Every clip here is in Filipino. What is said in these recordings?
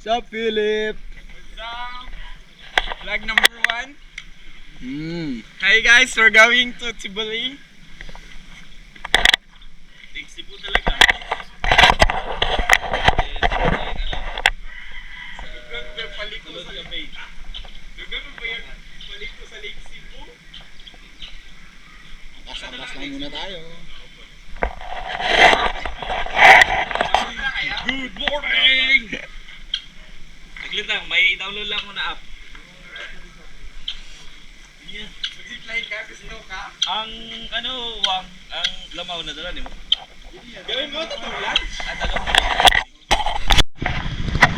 Sup, Philip? Vlog number 1. Hi guys, we're going to Tibuli. Cebu talaga. Kasabas lang muna tayo. Good morning! Saglit lang, may i-download lang muna app. Mag-zipline ka, gusto ka? Ang Wang, ang lamaw na dala mo. Gawin mo ito lang. Dalawa.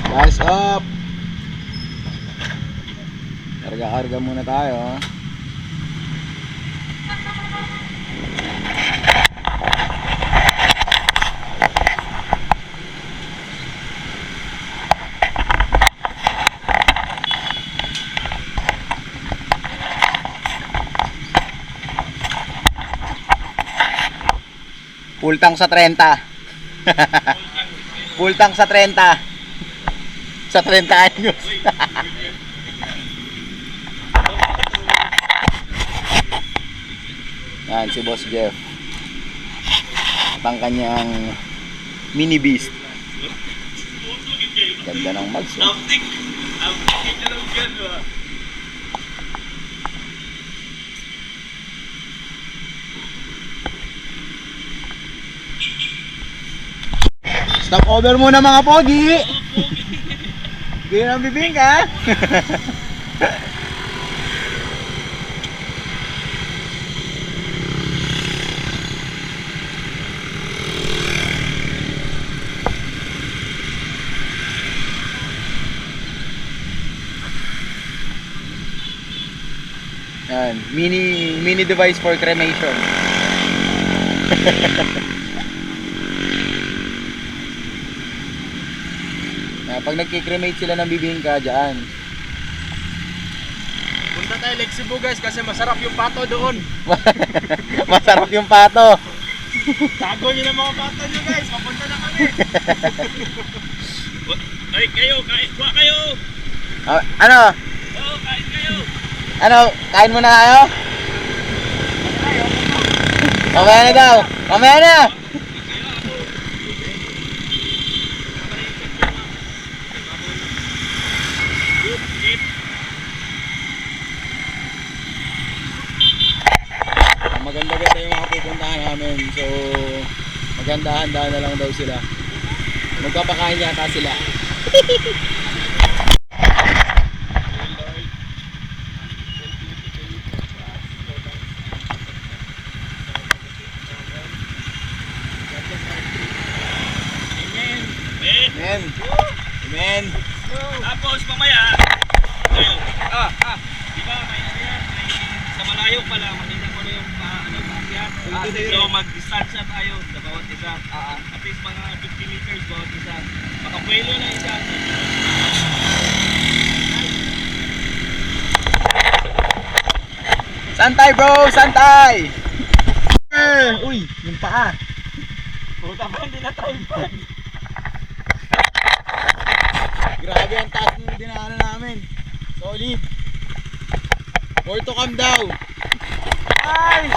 Guys, up! Karga-karga muna tayo. Pultang sa 30. Pultang sa 30. Sa 30 anyos. Yan si Boss Jeff. At ang kanyang mini beast. Ganda ng mags. Outing niya lang yan ba? Stop over muna mga pogi. Ganyan ang bibingka. Yan, mini device for cremation. Pag nagki-cremate sila ng bibingka dyan. Punta tayo Lake Cebu guys kasi masarap yung pato doon. Masarap yung pato. Tago nyo ng mga pato nyo guys, papunta na kami. Ay kayo, kain ba kayo? Ano? Oo, kain kayo. Ano? Kain muna kayo? Mamaya na daw. Mamaya na. Maganda-ganda yung mga pupuntahan namin. So, maganda-handa na lang daw sila. Magpapakain yata sila. Amen. Amen. Tapos mamaya, di ba may yan, sa malayo pala, makita ko na yung paakyat. So mag-distansya tayo sa bawat isa. At least mga 50 meters bawat isa. Makapuelo na isa. Santay bro, santay. Uy, yung paa. Puta ba, hindi na tripod. Grabe ang taas ng dinaanan namin. Solid. More to come daw. Ay!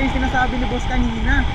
yung sinasabi ni boss kanina.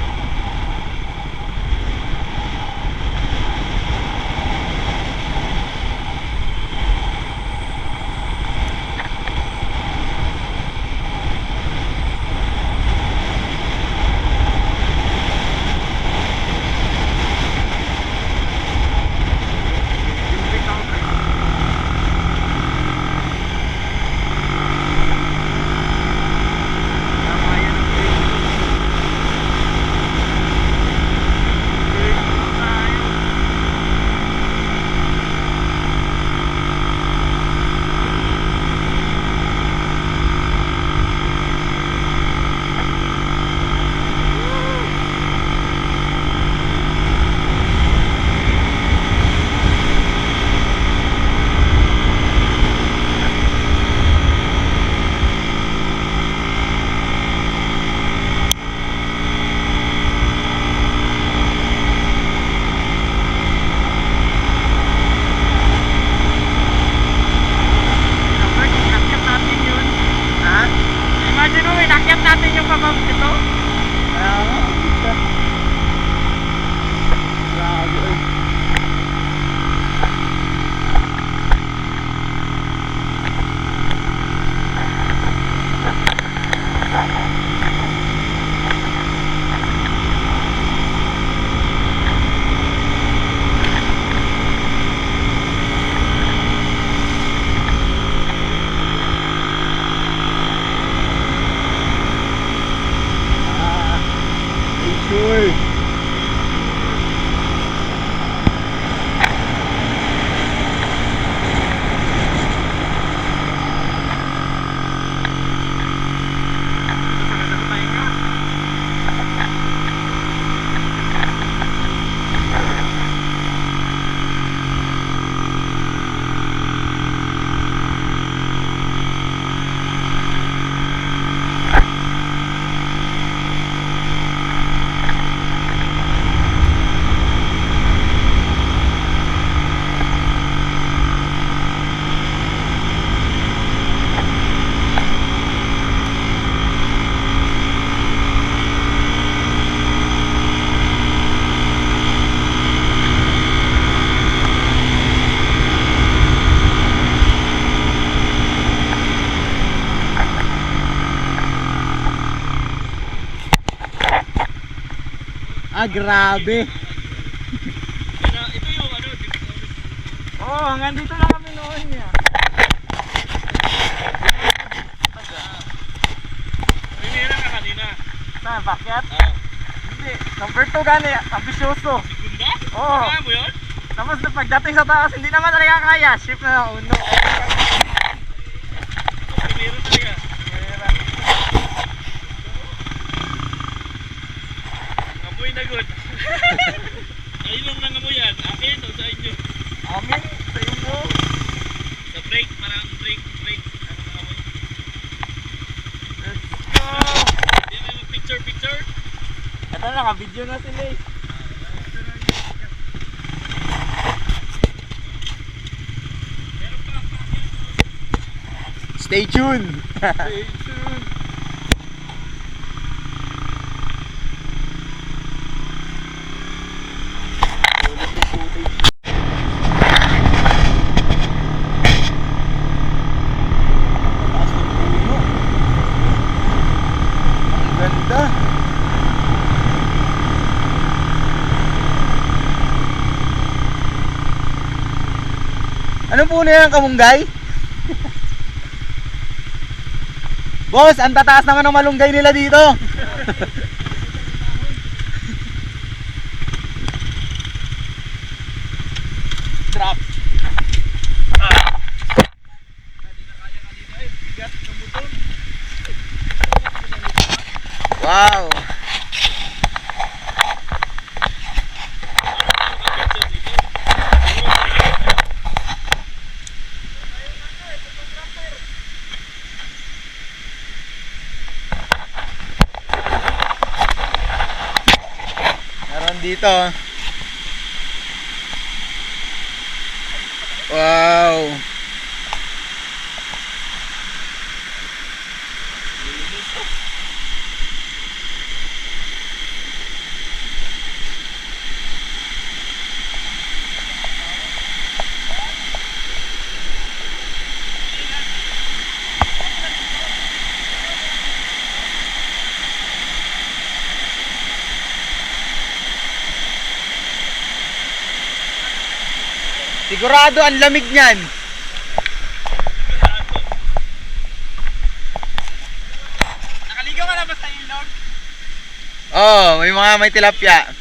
Grabe. Ito yung ano, Oh, hanggang dito lang kami noon niya. Primera ka kanina. Saan, bakit? Ah. Hindi, number 2 gani, ambisyoso. Segunda? Oo. Kaya mo yun? Tapos pagdating sa taas, hindi naman talaga kaya. Shift na lang uno. Primera talaga. Amoy na good. Ayun lang nangamoy yan. Akin o sa inyo? Amin, sa inyo. Sa brake, parang brake. Ano nangamoy? Let's go. Hindi may mag-picture. Ito na, naka-video na sila eh. Stay tuned. Stay tuned. Ang ganda. Ano po na yan, kamunggay? Boss, ang tataas naman ng malunggay nila dito. Drop. Wow. Meron dito. Wow. Sigurado ang lamig niyan. Nakaligaw ka na ba sa ilog? Oh, may tilapia.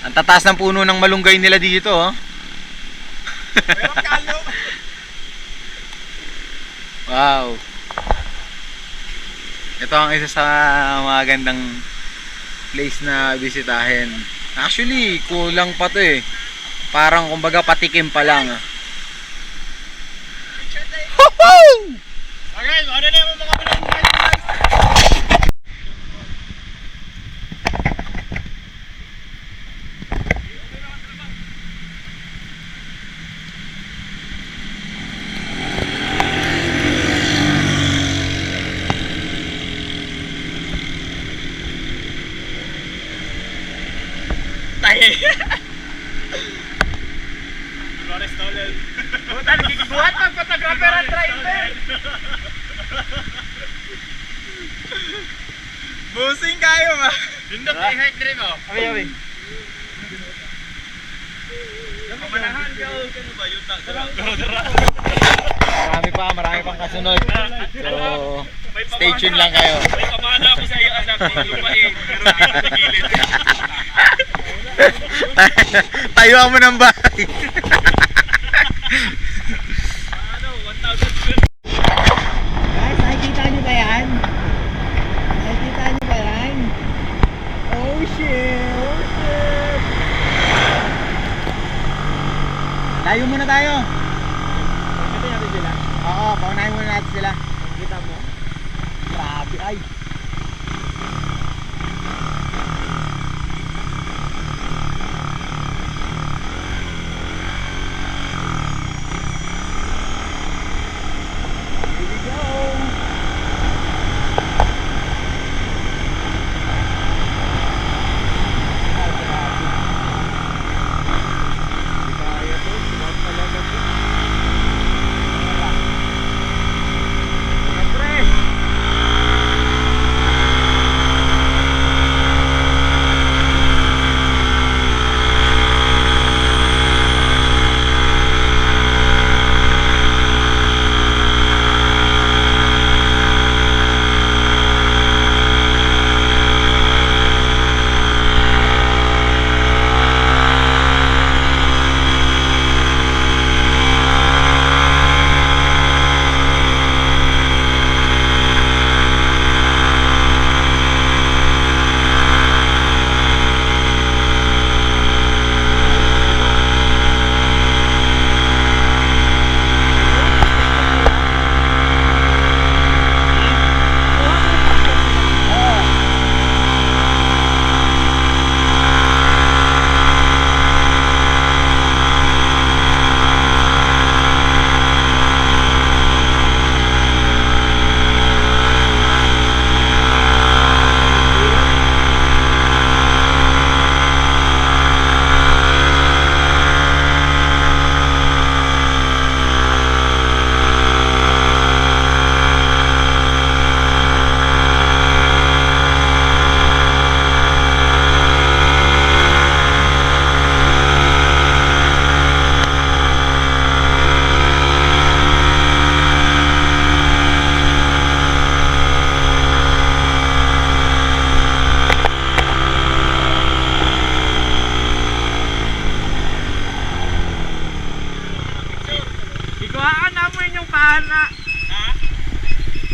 Ang tataas ng puno ng malunggay nila dito, oh. Pero kalo. Wow. Ito ang isa sa mga gandang place na bisitahin. Actually, kulang pa to eh. Parang kumbaga patikim pa lang. Woohoo! Okay, ano na yung mga malunggay? Flores Tolel. Puta, nagkikibuhat pag photographer at driver. Busing kayo ba? Nindot na i-hike din mo. Abi. Pamanahan ka o kano ba? Yuta, dara. Marami pang kasunod. So, stay tuned lang kayo. May pamana ako sa iyo anak. Lupain. Pero hindi ko nagilid. Tayuan mo ng bahay. Ano, 1,000 square. Guys, nakikita nyo ba yan? Nakikita nyo ba yan? Oh shit! Oh shit! Layo muna tayo. Pagkita natin sila. Oo, paunahin muna natin sila. Kita mo. Grabe ay.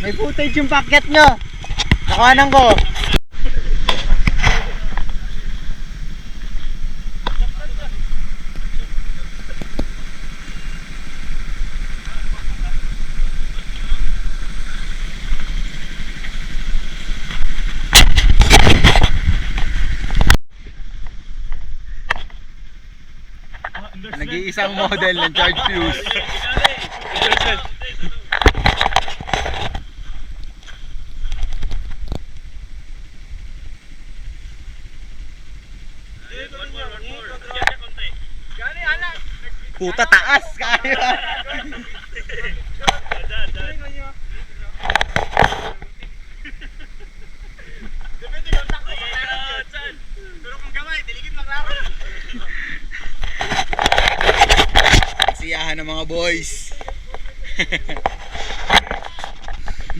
May footage yung packet nyo. Nakawanan ko. Nag-iisang model ng charge fuse. Puta, taas! Kaya! Depende kung takbo ka meron dyan. Pero kung gamay, diligid maklaro. Siyahan ng mga boys.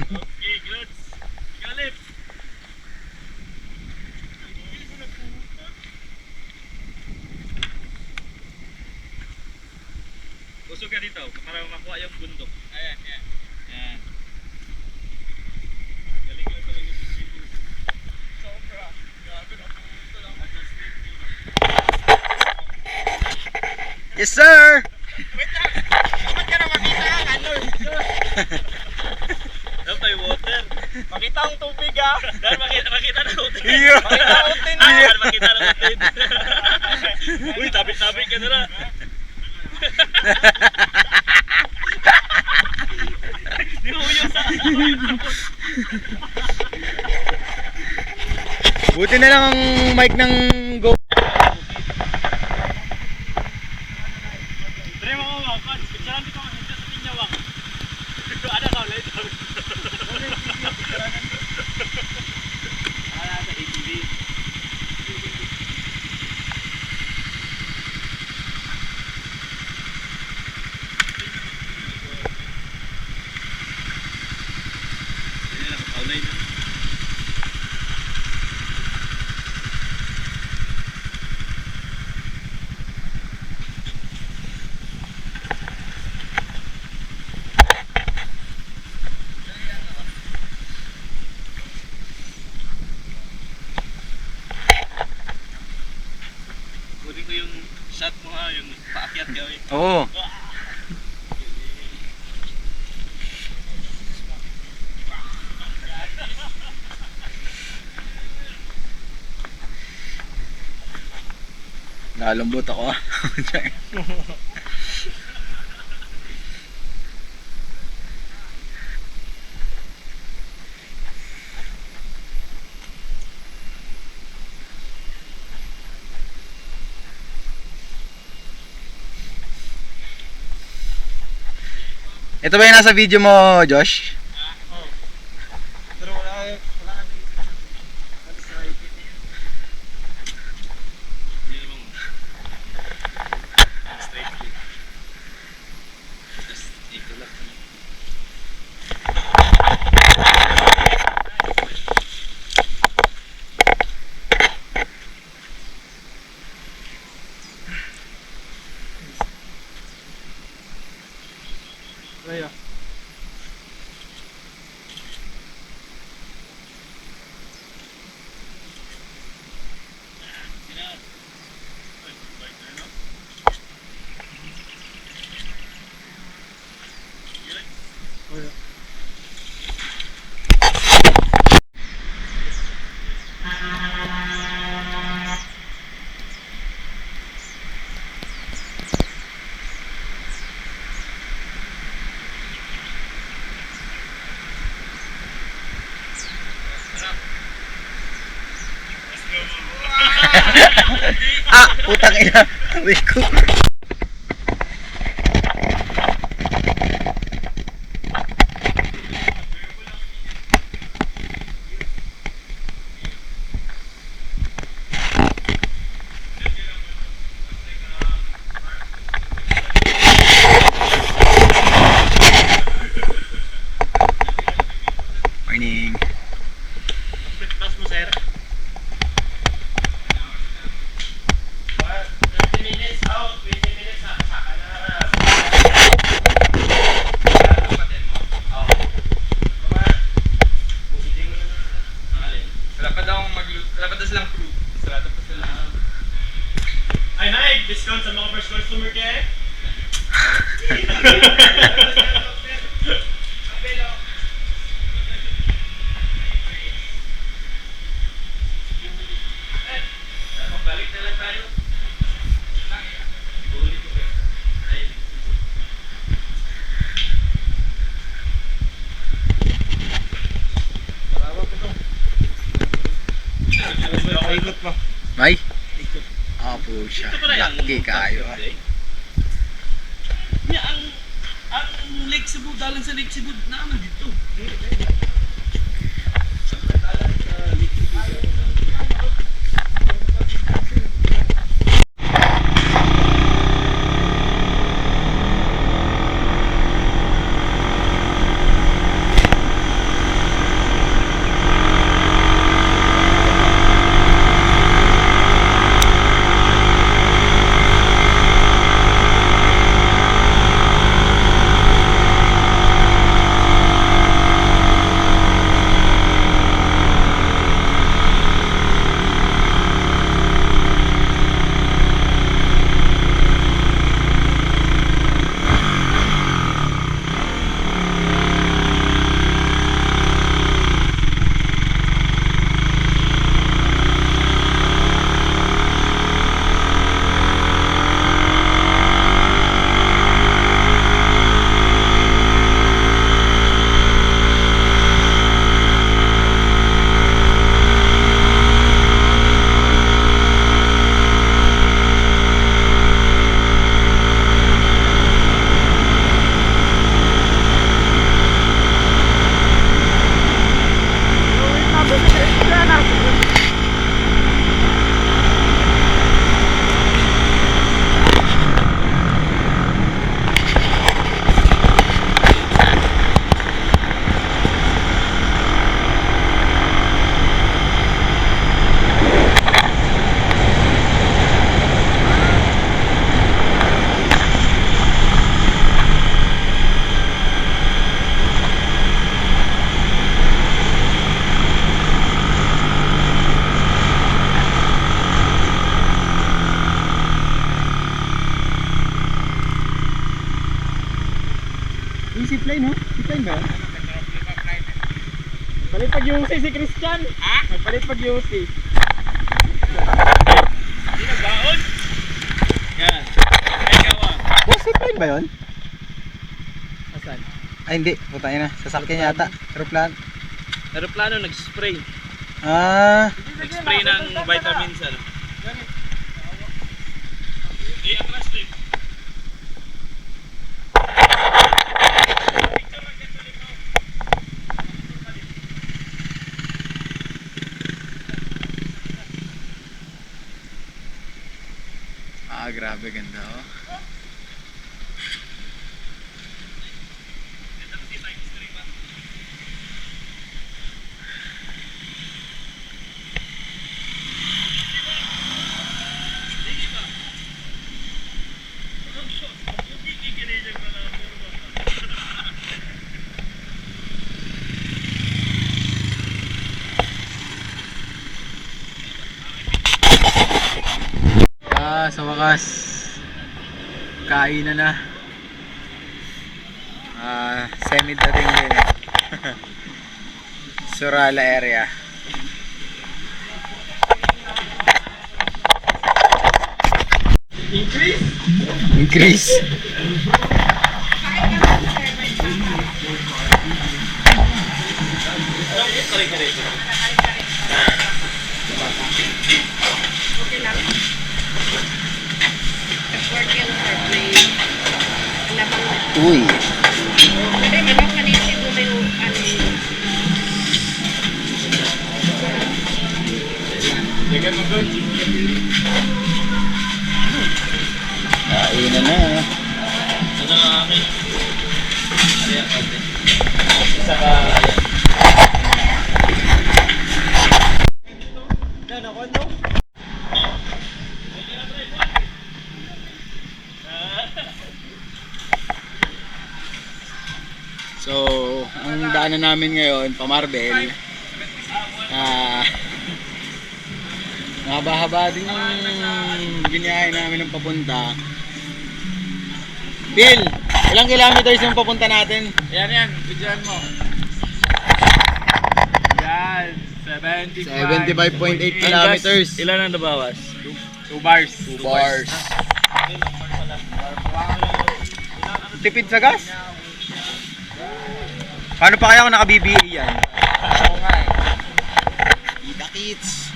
Okay, good. Galip. Usog ka dito para makuha yung bundok. Ayan, ayan. Ayan. Galing lang talaga si Chico. Sobra. Grabe na pumunta lang. Adjustment yun. Yes, sir! Wait lang! Ba't ka na makita ang ano? Dapat tayo water. Makita ang tubig ah! Dahil makita na utin. Yeah. Makita ang utin ah! Dahil makita na utin. Uy, tapit-tapit ka na na. Di huyo sa bus. Buti na lang ang mic ng Go. Dre mo ko, Kwan. Picturean dito ang hindi sa tinyawang. Ada ka, light out. Sa ATV. Yan lang, kaulay na. Kunin ko yung shot mo ha, yung paakyat ka eh. Oo. Lalambot ako ah. Ito ba yung nasa video mo, Josh? Pero wala na hindi namang straight clip. Just ito lang. Ayan. Ah, putang ina. Rico. Morning. Tas mo, sir. 20 minutes out, 20 minutes na. Saka na harap. Kapatid mo? Oo. Bukitin mo na. Wala pa daw silang crew. Sarado pa sila. Ay, Mike! Discount sa mga first customer ke? Balik na lang tayo. Huli ko kayo. Ay. Marawag ito. Ikot pa. May? Ah, po siya. Ito pala yung Lucky kayo. day. Lake Cebu, dalan sa Lake Cebu naman dito. Zipline, no? Zipline ba? Palit pag-UC si Christian. Ha? Palit pag-UC. Hindi nagbaon? Yan. Oh, zipline ba yun? Asan? Ay, hindi. Putangin na. Sasakyan yata. Aeroplano. Aeroplano nag-spray. Ah. Nag-spray ng vitamins. Ano? Ang plastic. Ah, grabe ganda, oh. Sa wakas kainan na. Semi dating din. Surala area. Increase. Uy. Kasi manok kanina ito may ano. Jagan mo doon. Kainan na. Ano nga akin? Ayan, okay. Isa ka. Yan ako, no? So, ang daanan namin ngayon, Pamarbel. Mahaba-haba din yung biniyahe namin ng papunta. Bill, ilang kilometers yung papunta natin? Yan, bidyan mo. Yan, 75.8 kilometers. Ilan ang nabawas? 2 bars. 2 bars. Tipid sa gas? Paano pa kaya ako naka-BBA yan? Oo nga eh. Kita kits.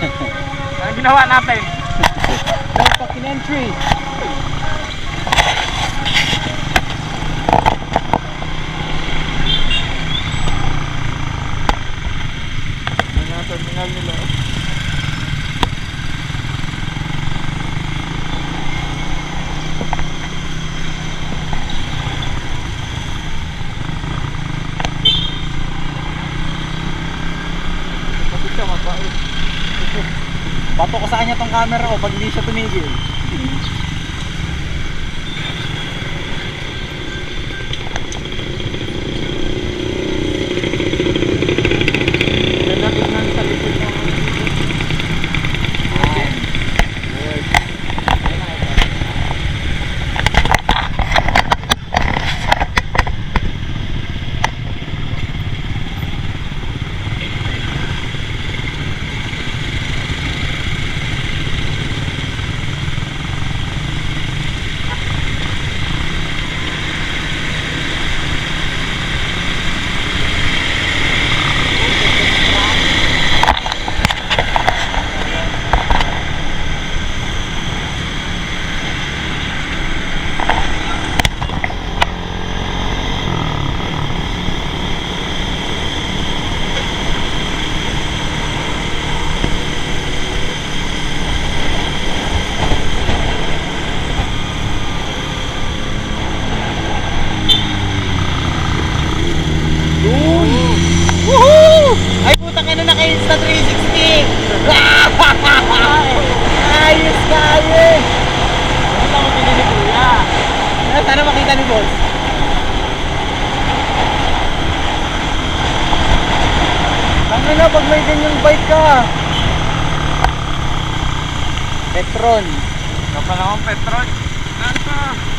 Ano ginawa natin? No fucking entry. Ano terminal nila? Kapit siya mabait. Bato ko sa kanya tong camera ko pag hindi siya tumigil. Ganda tignan sa likod ng Woohoo! Ay puta ka na naka-Insta 360! Ayos kaya! ano lang ang pinili kuya? Sana makita ni boss. Tanga na pag may ganyang bike ka. Petron. Kapal akong petrol. Ano?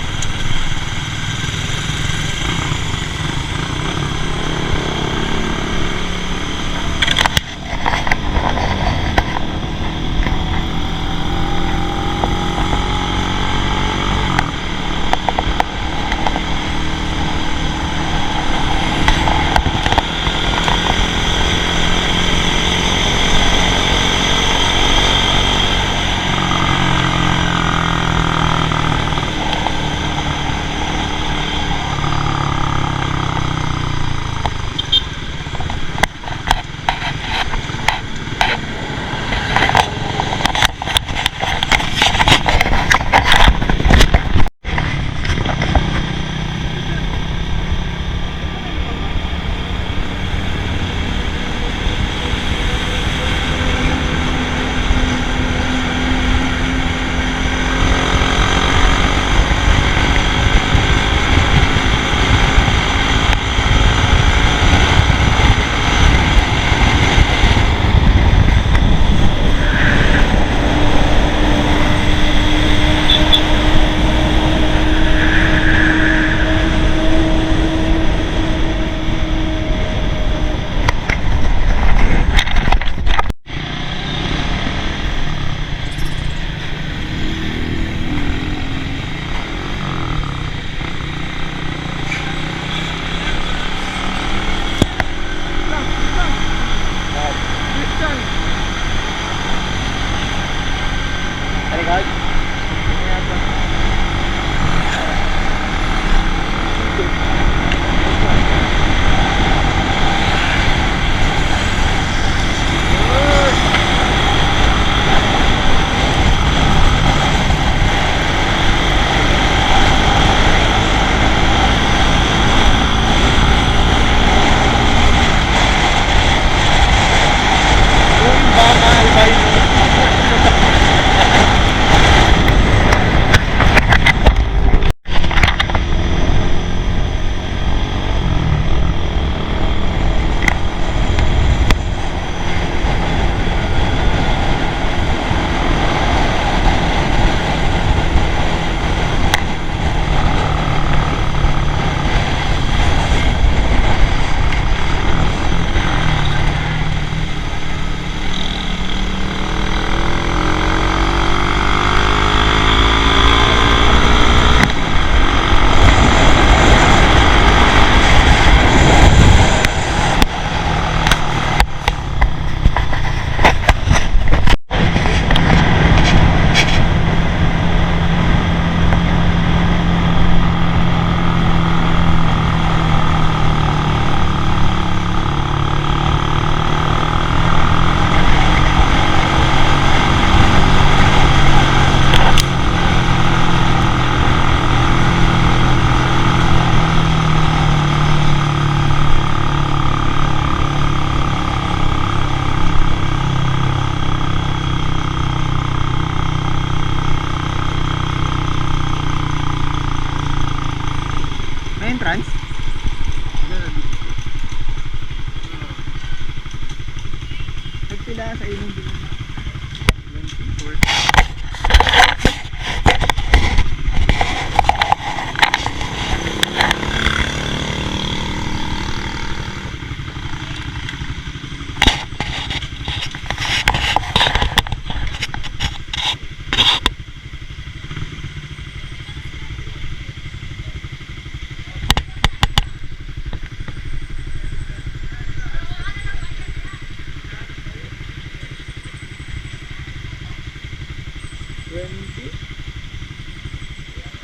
20?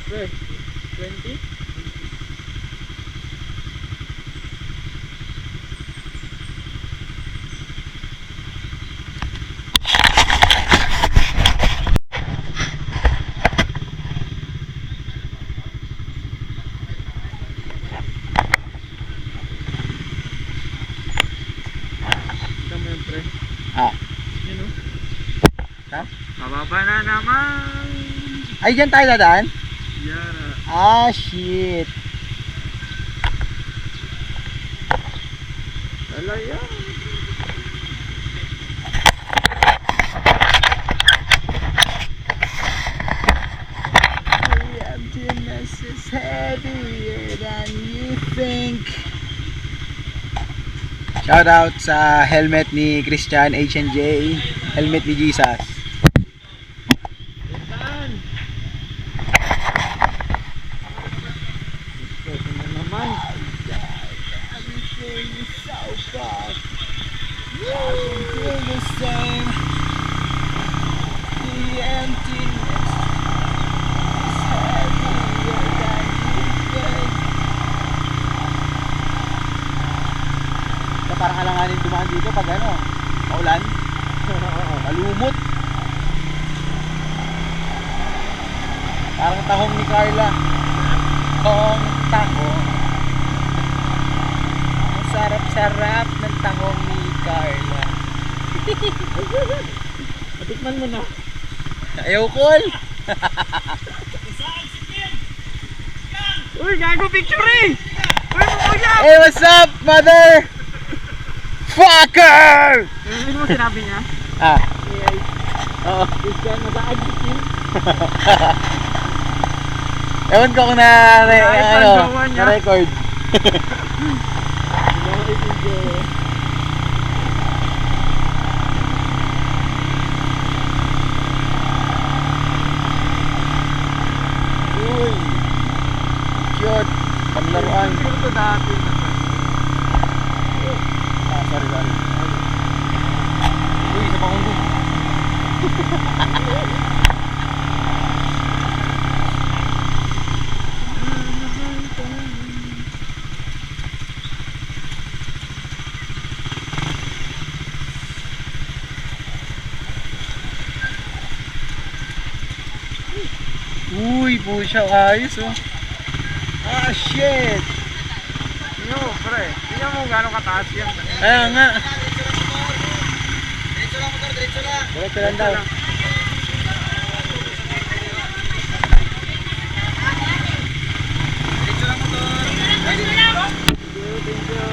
Pre, 20? Tama yun, pre. Ah, Yun, oh. ha? Mababa na naman. Ay, dyan tayo dadaan? Yara. Ah, shit. Wala yan. The emptiness is heavier than you think. Shout out sa helmet ni Christian H&J, helmet ni Jesus. Saan? Gusto na naman. Everything is so fast. I can feel the same. The emptiness is heavier than you think. Parang alanganin dumaan dito pag ano, maulan. Malumot. Parang tahong ni Carla. Tahong tahong. Ang sarap-sarap ng tahong ni Carla. Matikman mo na. Ayaw call. Uy, gago picture eh! Uy, kuya! Hey, what's up, mother? Fucker! Ano mo sinabi niya? Ah, Ay, oo. Christian, nasa-addiction. Ewan ko kung Naipansawan niya. na-record. Uy, cute. Panlaruan. Siguro to dati. Ah, sorry. Uy, isa pa kong go. Uy, pusha, ayos oh. Ah, shit. Yo, pre. Tingnan mo gano'ng kataas yan. Kaya nga. Diretso lang daw. Thank you.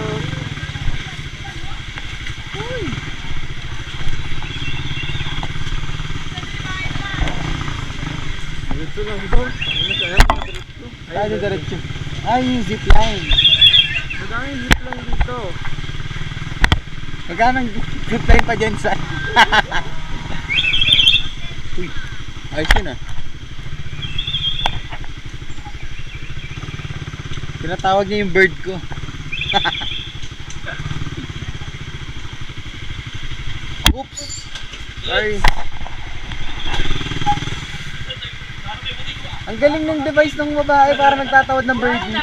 Diretso lang daw. Ano kaya? Tayo diretso. Ay, yung zipline. Madaming jeep lang dito. Magkano ang zipline pa dyan sa... Uy, ayos yun ah. Tinatawag niya yung bird ko. Oops. Sorry. Ang galing ng device ng babae para nagtatawad ng birdie.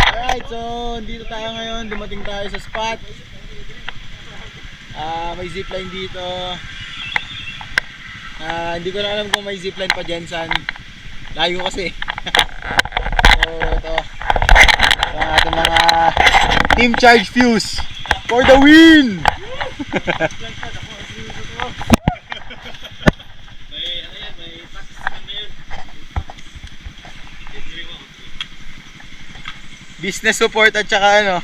Alright, so dito tayo ngayon. Dumating tayo sa spot. May zipline dito. Hindi ko na alam kung may zipline pa dyan saan. Layo kasi. So ito. Ang ating mga team charge fuse for the win! Business support at saka ano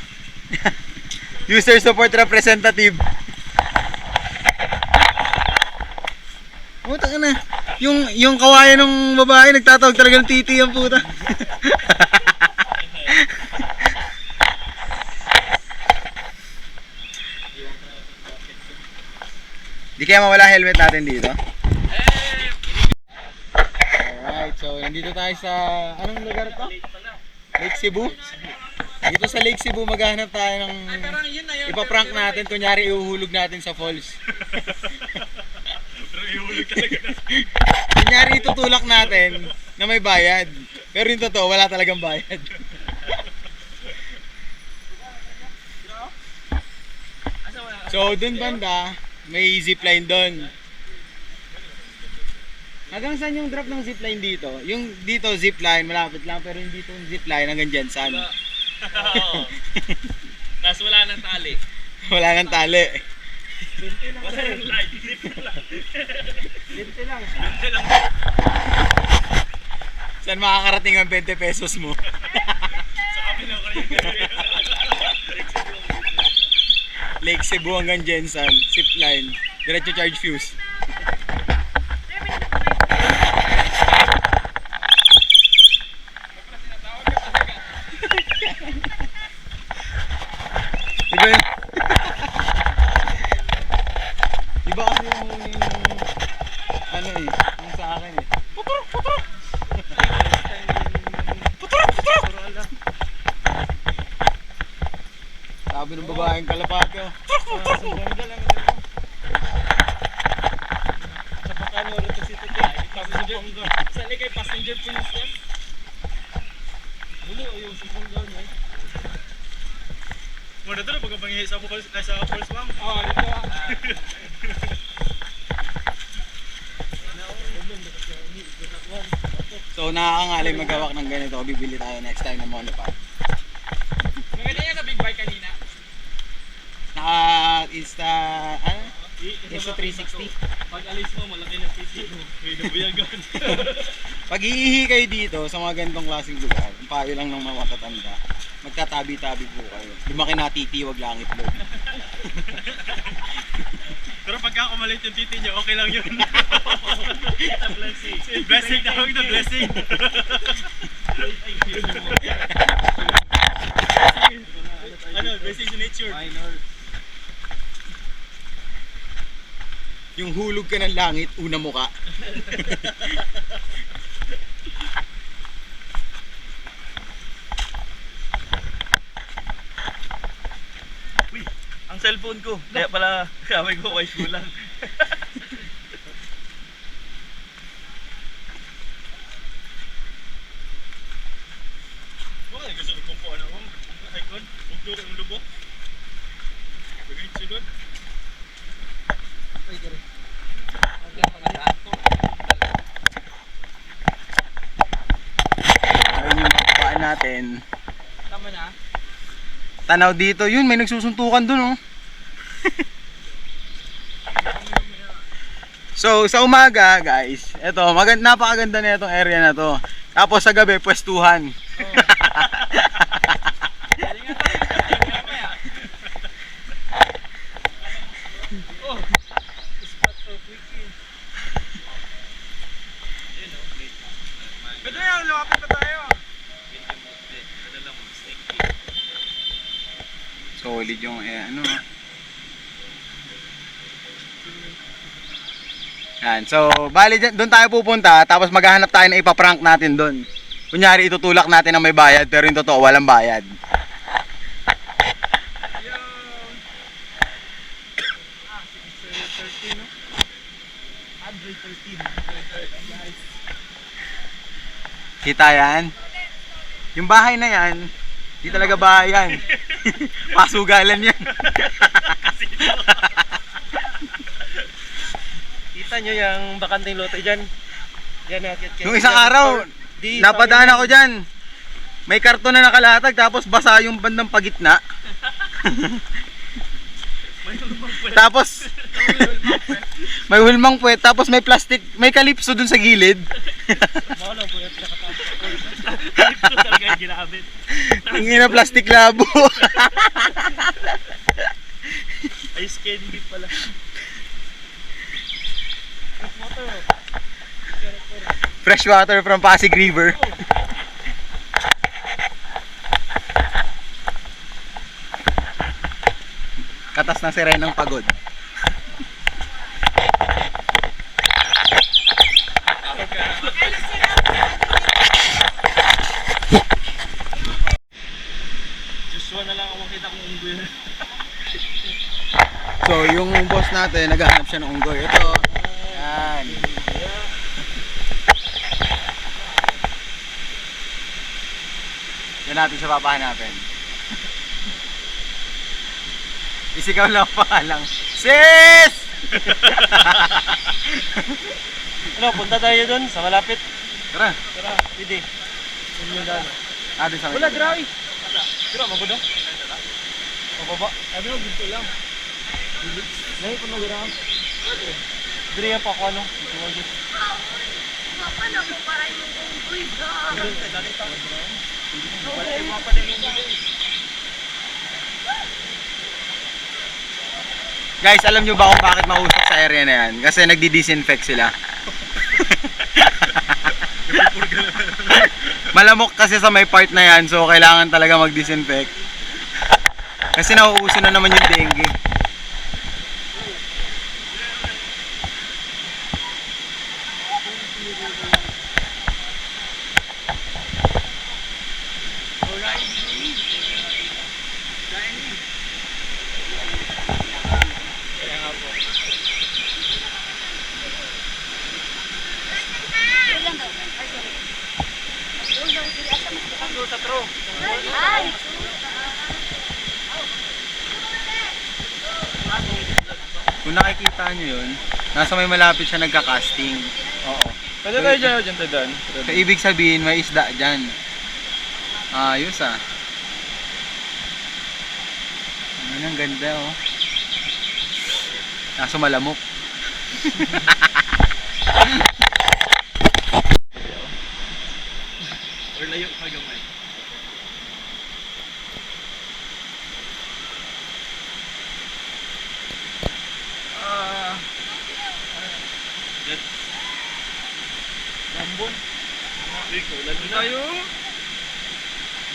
user support representative. Puta ka na. Yung kawayan ng babae nagtatawag talaga ng titi ang puta. Di kaya mawala helmet natin dito. Alright, so nandito tayo sa anong lugar to? Lake Cebu? Dito sa Lake Cebu, maghahanap tayo ng Pero yun na yun. ipaprank natin. Kunyari, iuhulog natin sa falls. Pero ihulog talaga na. Kunyari, itutulak natin na may bayad. Pero yung totoo, wala talagang bayad. So, dun banda, may zipline dun. Hanggang saan yung drop ng zipline dito? Yung dito zipline, malapit lang. Pero yung dito yung zipline, hanggang dyan, saan? Oo. Tapos wala nang tali. Wala nang tali. Wala nang light. Dito lang. Dito lang. Dito lang. Saan makakarating ang 20 pesos mo? Sa kabila ko rin yung Lake Cebu hanggang Jensan, zipline, diretso charge fuse. Diba? Iba kasi yung ano eh, yung sa akin eh. Puturok, puturok! Puturok, puturok! Sabi ng babaeng kalapate oh. Sa Pacano, Rito City Saan kay passenger police yan? Bulo yung susundan niya. Muna doon, pagkabangi sa Force Wang. Oo, dito. So nakakangalay maghawak ng ganito. Bibili tayo next time ng monopod. Maganda yan sa big bike kanina. Naka Insta, ano? Insta 360. Pag alis mo, malaki na titi mo. May nabuyagan. Pag iihi kayo dito sa mga ganitong klaseng lugar, ang payo lang ng mga matatanda, magtatabi-tabi po kayo. Lumaki na titi, wag lang itlog. Pero pagka kumalit yung titi niya, okay lang yun. It's a blessing. Blessing na huwag na blessing. Ano, blessing in nature. Minor. Yung hulog ka ng langit, una mo ka. Uy, ang cellphone ko. Kaya pala, kamay ko, wife ko lang. Bakit gusto ko kumpo na ako? Icon? Bugdo ang lubo? Bagay sigod? Ayun yung papaan natin. Tama na? Tanaw dito, yun may nagsusuntukan dun oh. So sa umaga guys, eto napakaganda na itong area na to. Tapos sa gabi pwestuhan. Pwede na, lumapit pa tayo. Solid yung ano. Yan. So, bali doon tayo pupunta tapos maghahanap tayo ng ipaprank natin doon. Kunyari itutulak natin na may bayad pero yung totoo walang bayad. Kita yan? Yung bahay na yan, di talaga bahay yan. Pasugalan yan. Kita nyo yung bakanting lote dyan. Yan natin. Nung isang araw, napadaan ako dyan. May karton na nakalatag tapos basa yung bandang pagitna. Tapos may hulmang puwet, tapos may plastic, may kalipso dun sa gilid. Wala po yung nakatapos. Ito talaga yung ginamit. Ang ina plastic labo. Ay, candy pala. Fresh water from Pasig River. Katas ng sirenang pagod. natin, naghahanap siya ng unggoy. Ito. Yan. Yan natin siya papahanapin. Isigaw lang pa lang. Sis! Ano, punta tayo doon sa malapit. Tara. Tara, pwede. Yun daan. Natin sa Wala, grabe. Tira, mabudo. Mababa. Sabi mo, ginto lang. Lahi pa nag-ram. Diri pa ako ano. Paano ko para yung unggoy ka? Guys, alam nyo ba kung bakit mausok sa area na yan? Kasi nagdi-disinfect sila. Malamok kasi sa may part na yan, so kailangan talaga mag-disinfect. Kasi nauuso na naman yung dengue. Ay! Kung nakikita nyo yun, nasa may malapit siya nagka-casting. Oo. Pwede tayo dyan tayo doon. So, ibig sabihin, may isda dyan. Ayos ah. Ayun, ang ganda oh. Kaso malamok. Or layo pa gamay. Lambon. Lagi tayo.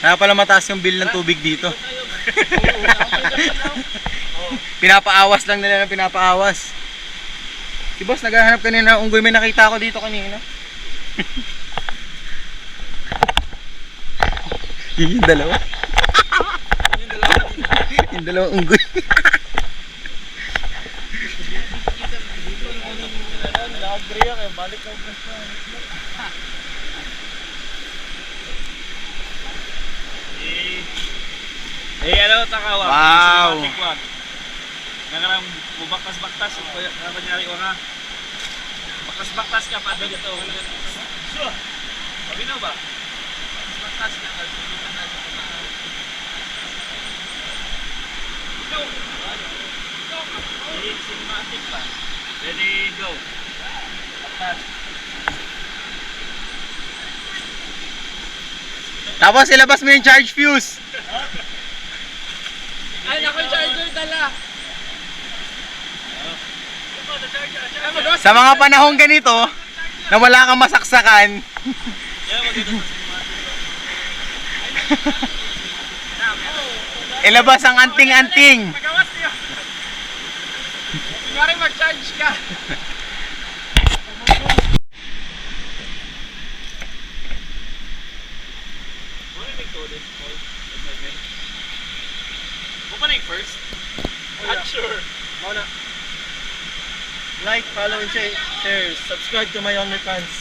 Kaya pala mataas yung bill ng tubig dito. Pinapaawas lang nila ng pinapaawas. Si boss, naghahanap kanina ng unggoy. May nakita ako dito kanina. Yung dalawa. Yung dalawang unggoy. Nag-agriya kayo, balik ka ugas na. Ano, takawa. Wow. Nakarang bubakas-baktas, kanyari o nga. Bakas-baktas ka pa dito. Sabi na ba? Bakas-baktas ka pa dito. Go! Cinematic pa. Ready, go. Baktas. Tapos ilabas mo yung charge fuse. Ay, naku, charger dala. Sa mga panahong ganito, na wala kang masaksakan, ilabas ang anting-anting. Kunyari mag-charge ka. Buka na yung first? Not sure. Mauna. Like, follow, and share. Subscribe to my OnlyFans.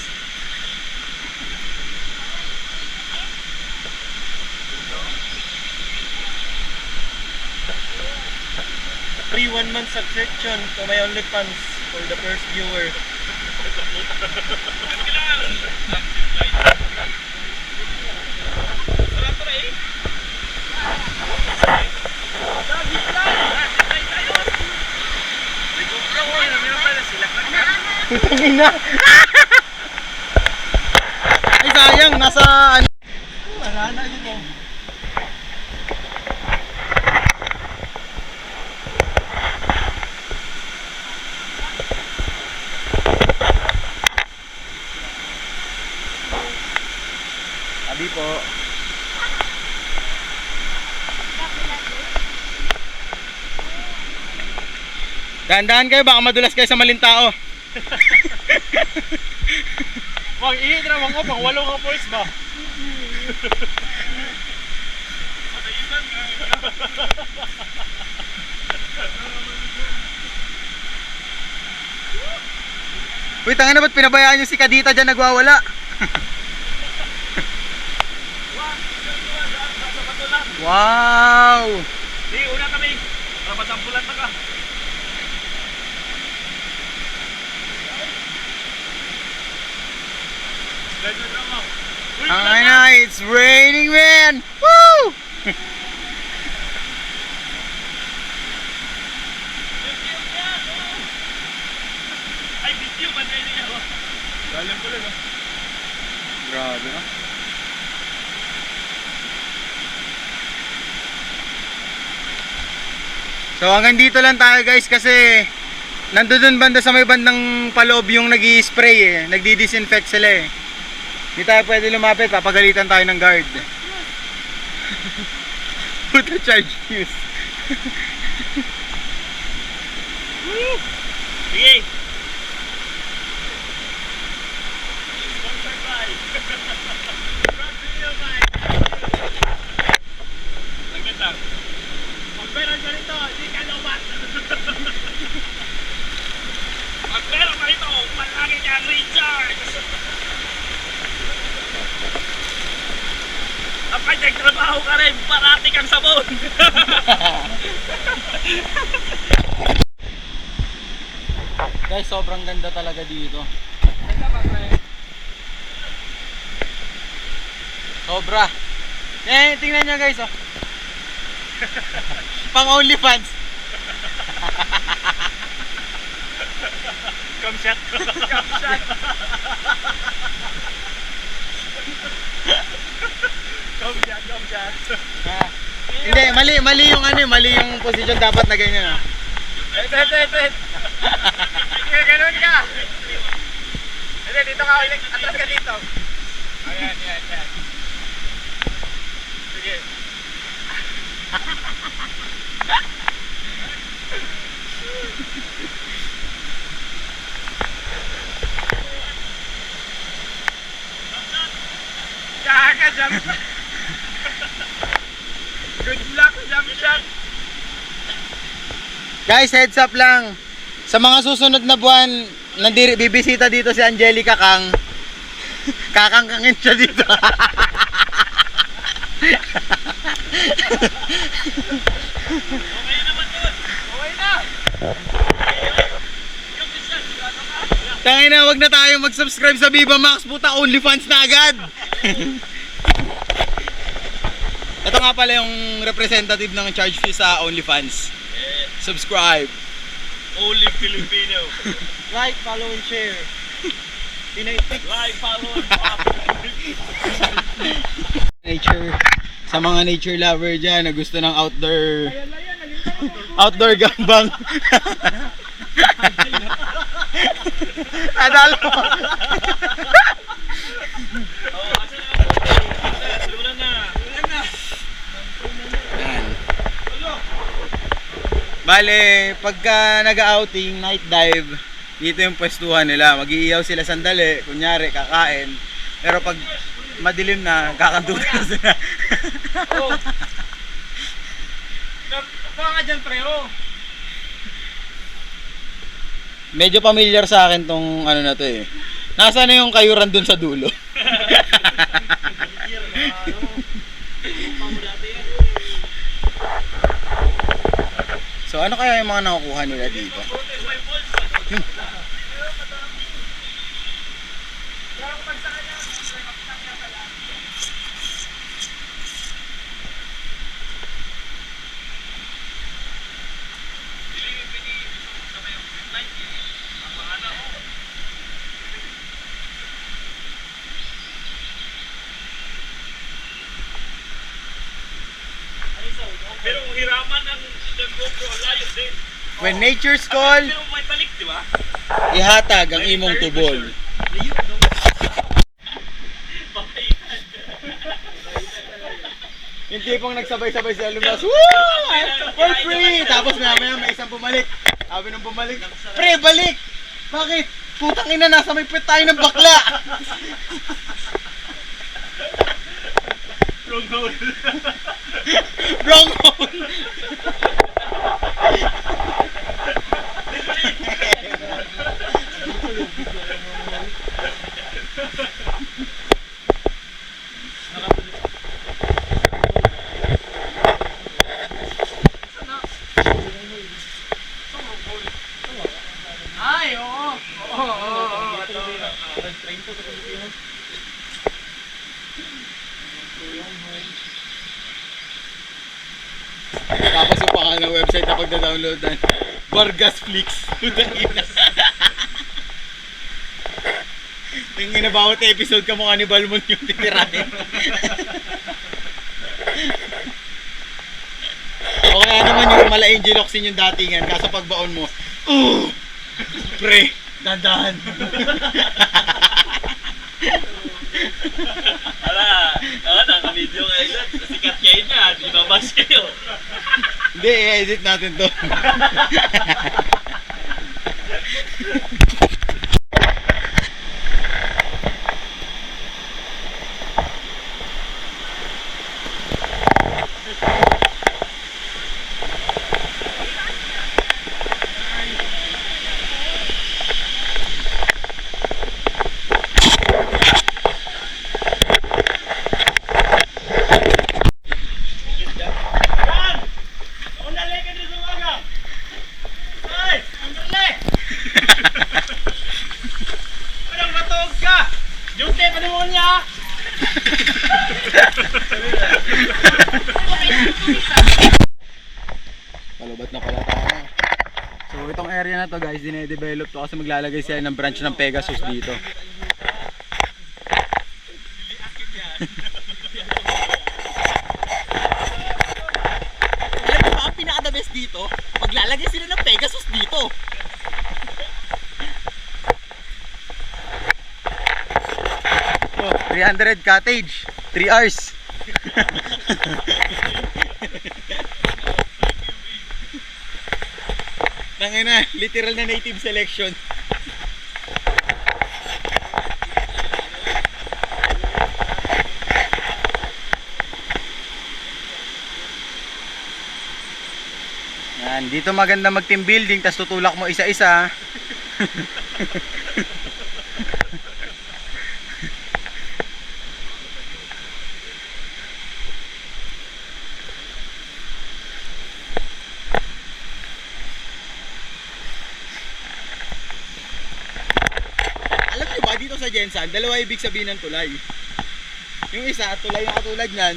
Free 1 month subscription to my OnlyFans for the first viewer. Ina. Ay sayang, nasa ano. Marana yun mo. Abi po. Dahan-dahan kayo, baka madulas kayo sa maling tao. Mag-iit na mga pang walong ka boys ba? Uy, tanga na ba't pinabayaan nyo si Kadita dyan nagwawala? Wow! Di, una kami. Para masampulan na ka. Ganyan lang mo. Uy, wala Tanga na. na, it's raining, man! Woo! Ay, video man tayo niya. Galang ko lang. Grabe, no? So hanggang dito lang tayo guys kasi nandun banda sa may bandang paloob yung nag-i-spray eh. Nagdi-disinfect sila eh. Hindi tayo pwede lumapit, papagalitan tayo ng guard. Put the charge fuse. Sige. Sponsored by. Brought to you by. Langit lang. Pag meron ka nito, hindi ka lumat. Pag meron ka nito, malaki kang recharge. Kapag nagtrabaho ka rin, parati kang sabon. Guys, sobrang ganda talaga dito. Sobra. Eh, tingnan nyo guys, oh. Pang OnlyFans. Come shot. Come shot. Come shot. Ah. Hindi, mali yung ano, mali yung position dapat na ganyan, ah. Wait. Ganun ka. Hindi, dito ka ulit. Atras ka dito. Ayan. Sige. Kaka jump shot. Good luck jump shot. Guys, heads up lang. Sa mga susunod na buwan, bibisita dito si Angelica Kang. Kakangkangin siya dito. Okay naman doon. Okay na. Tangin na, wag na tayo mag-subscribe sa Viva Max. Puta, OnlyFans na agad. Ito nga pala yung representative ng charge fee sa OnlyFans. Subscribe. Only Filipino. Like, follow, and share. Pinay Pics. Like, follow, and pop. Nature. Sa mga nature lover dyan na gusto ng outdoor gambang. Adalo. Ulan na. Yan. Bale, pagka nag-outing, night dive, dito yung pwestuhan nila. Mag-iiyaw sila sandali, kunyari, kakain. Pero pag madilim na, kakantutan na sila. Oh. Baka ka dyan, preo. Medyo familiar sa akin tong ano na to eh. Nasaan na yung kayuran dun sa dulo? So ano kaya yung mga nakukuha nila dito? Yun. Pero hiraman ang GoPro, layo din. When nature's call, Pero may balik, di ba? ihatag ang imong tubol. Yung tipong nagsabay-sabay sa lumas, woo! For free! Tapos maya may isang bumalik. Sabi nung bumalik, pre, balik! Bakit? Putang ina, nasa may pwet tayo ng bakla! Wrong hole. Wrong hole! Tapos yung pangalan ng website na pagda-downloadan, Vargasflix. Putang ina. Tingin na bawat episode ka mukha ni Balmon yung titirahin. O kaya naman yung mala Angel Oxin yung datingan, kaso pagbaon mo, pre, dandahan. Naka-video kayo dyan. Sikat kayo na. Ibabas kayo. Hindi, i-edit natin to. Palubat na pala tayo. So itong area na to guys, dine-develop to kasi maglalagay sila ng branch ng Pegasus dito. Alam mo ba ang pinaka-the best dito? Maglalagay sila ng Pegasus dito. Oh, 300 cottage, 3 hours. Tangina, literal na native selection. Yan, dito maganda mag team building, tas tutulak mo isa-isa. Alam niyo ba dito sa Jensan, dalawa ibig sabihin ng tulay. Yung isa, tulay na katulad niyan.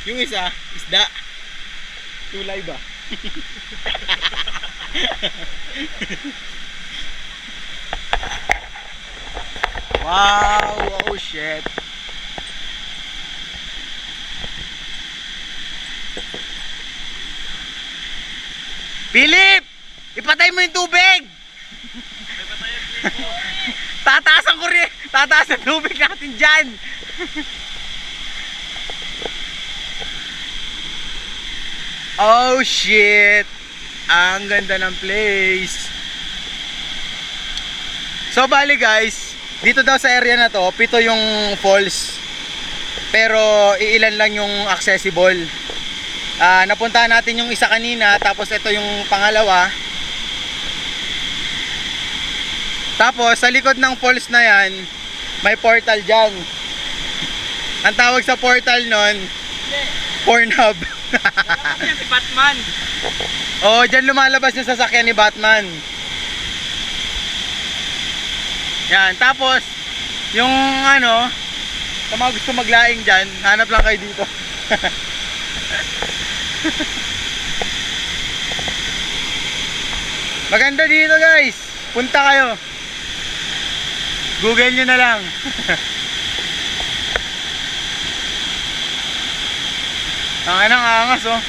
Yung isa, isda. Tulay ba? Wow, oh shit. Philip! Ipatay mo yung tubig! Tataas ang kuryente, tataas ang tubig natin dyan. Oh shit, ang ganda ng place. So bali guys, dito daw sa area na to 7 yung falls, pero iilan lang yung accessible. Napuntahan natin yung isa kanina, tapos ito yung pangalawa. Tapos sa likod ng falls na yan, may portal dyan. Ang tawag sa portal nun, Pornhub. Si Batman. Oh, dyan lumalabas yung sasakyan ni Batman. Yan, tapos yung ano, sa mga gusto maglaing dyan, hanap lang kayo dito. Maganda dito guys, punta kayo. Google nyo na lang. Ang anang angas oh.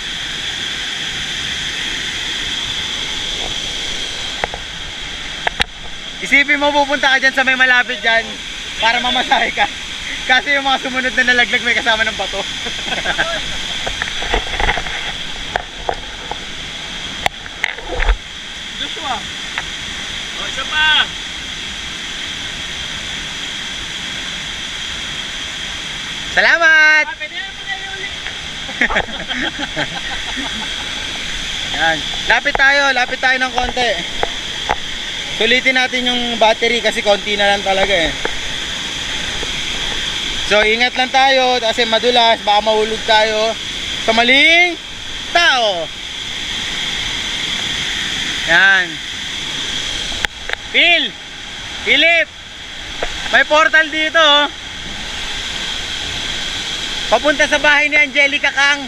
Isipin mo pupunta ka dyan sa may malapit dyan para mamasahe ka. Kasi yung mga sumunod na nalaglag may kasama ng bato. Joshua. O, isa pa. Salamat! Pwede na po kayo ulit. Yan. Lapit tayo ng konti. Sulitin natin yung battery kasi konti na lang talaga eh. So ingat lang tayo kasi madulas, baka mahulog tayo sa maling tao. Yan. Phil, Philip! May portal dito oh. Papunta sa bahay ni Angelica Kang.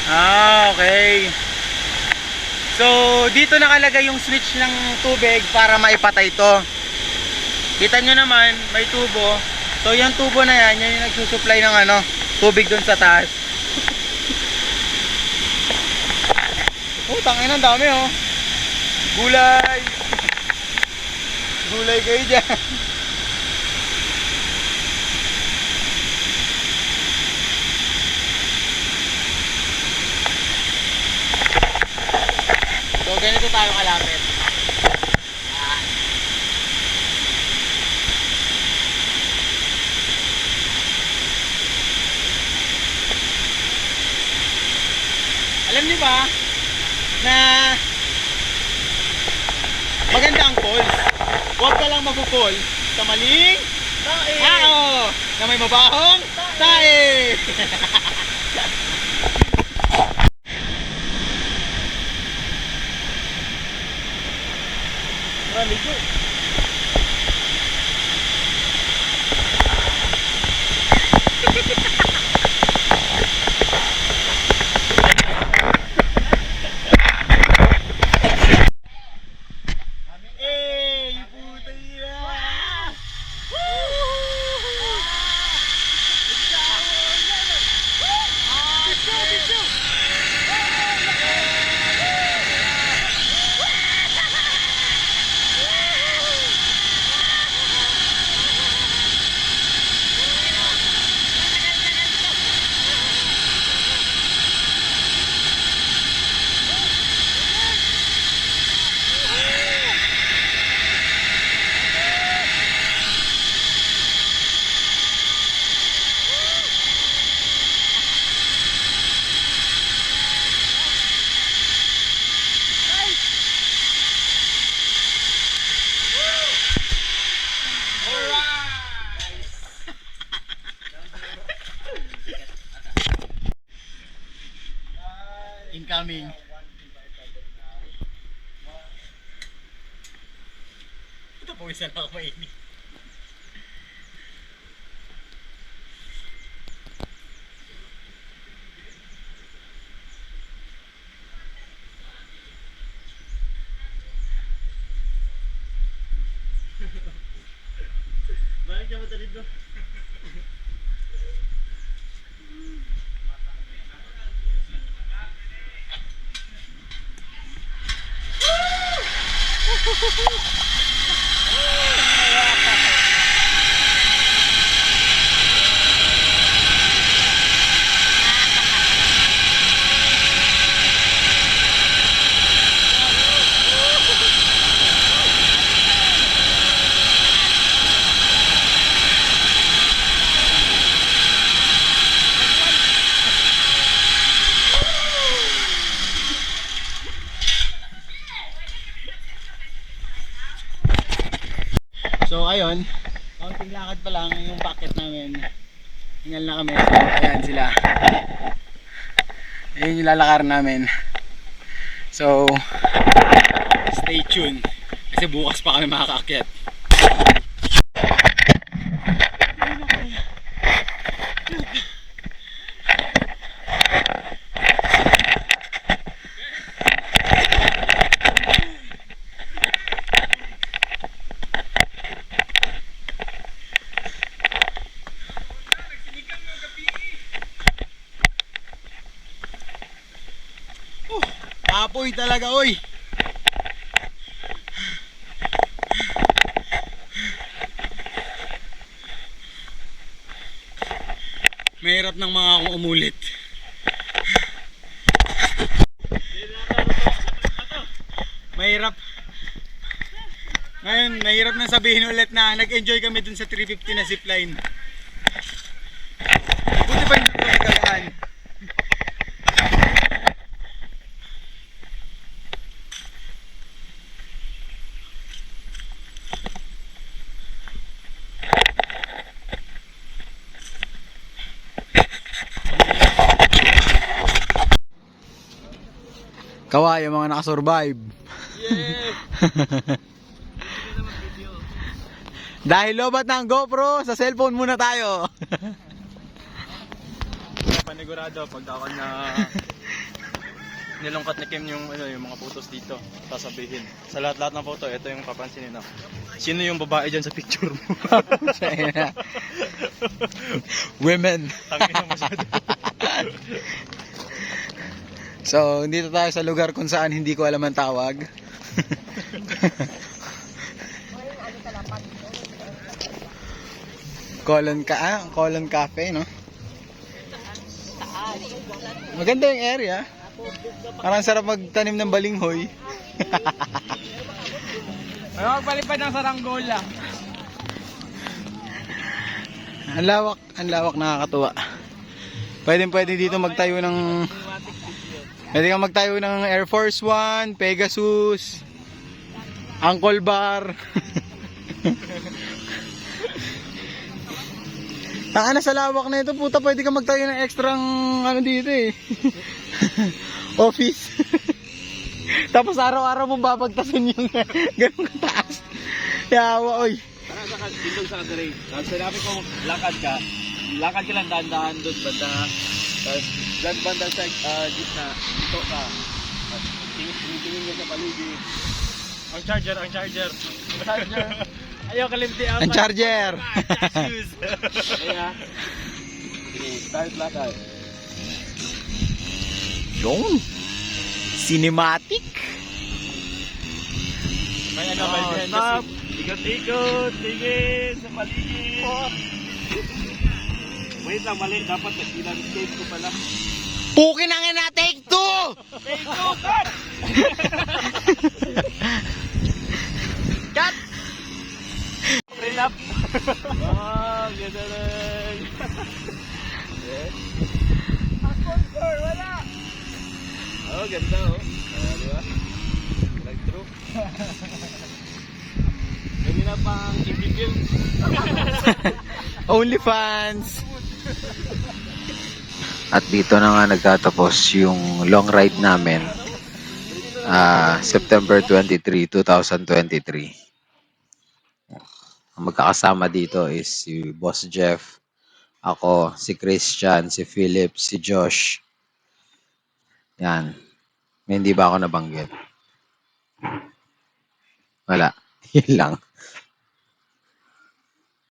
Okay. So, dito nakalagay yung switch ng tubig para maipatay to. Kita nyo naman, may tubo. So, yung tubo na yan, yan yung nagsusupply ng ano, tubig dun sa taas. Oh, tangin ang dami oh. Gulay. Gulay kayo dyan. So, ganito tayo kalapit. Yan. Alam niyo ba na maganda ang falls? Huwag ka lang mag-fall sa maling tao na may mabahong tae. Maligo. Incoming. Ito po isa lang ako mainit. Balik ka mata dito. So ayun, kaunting lakad pa lang yung packet namin. Hingal na kami. So, ayan sila. Ayun yung lalakar namin. So stay tuned kasi bukas pa kami makakaakyat. Apoy talaga oy. Mahirap ng mga akong umulit. Mahirap. Ngayon, mahirap na sabihin ulit na nag-enjoy kami dun sa 350 na zipline. Buti pa yung nagkagaan. Kaway, yung mga nakasurvive. Yeah! Dahil lobat ng GoPro, sa cellphone muna tayo. Panigurado pag ako na nilungkot ni Kim yung mga photos dito, sasabihin. Sa lahat-lahat ng photo, ito yung papansinin na. Sino yung babae dyan sa picture mo? Women. Tangin na masyado. So, dito tayo sa lugar kung saan hindi ko alam ang tawag. Colon Cafe, no? Maganda yung area. Parang sarap magtanim ng balinghoy. Ano magpalipad ng saranggola? Ang lawak nakakatuwa. Pwede dito magtayo ng Pwede kang magtayo ng Air Force One, Pegasus, Uncle Bar. Tanga na sa lawak na ito, puta, pwede kang magtayo ng extrang ano dito eh. Office. Tapos araw-araw mo babagtasin yung ganun kataas. Yawa, oy. Para sa dito sa Cadre. Tapos sinabi ko, lakad ka lang dahan-dahan doon, banda. Tapos dyan banda sa gitna, dito ka. Tingin mo sa paligid. Ang charger. Ayaw kalimti Ang charger. Kaya, sige, start lakad. Yung cinematic. May ano ba yan? Stop! Ikot-ikot! Tingin sa paligid! Wait lang, mali. Dapat nag-ilang take ko pala. Pukin ang ina, take two! Take two, cut! Cut! Relap! Ah, ganda rin! Wala! Oh, ganda oh. Di ba? Nag-through. Pwede na pang i-review. Only fans. At dito na nga nagtatapos yung long ride namin. September 23, 2023. Ang magkakasama dito is si Boss Jeff, ako, si Christian, si Philip, si Josh. Yan. May hindi ba ako nabanggit? Wala. Yun lang.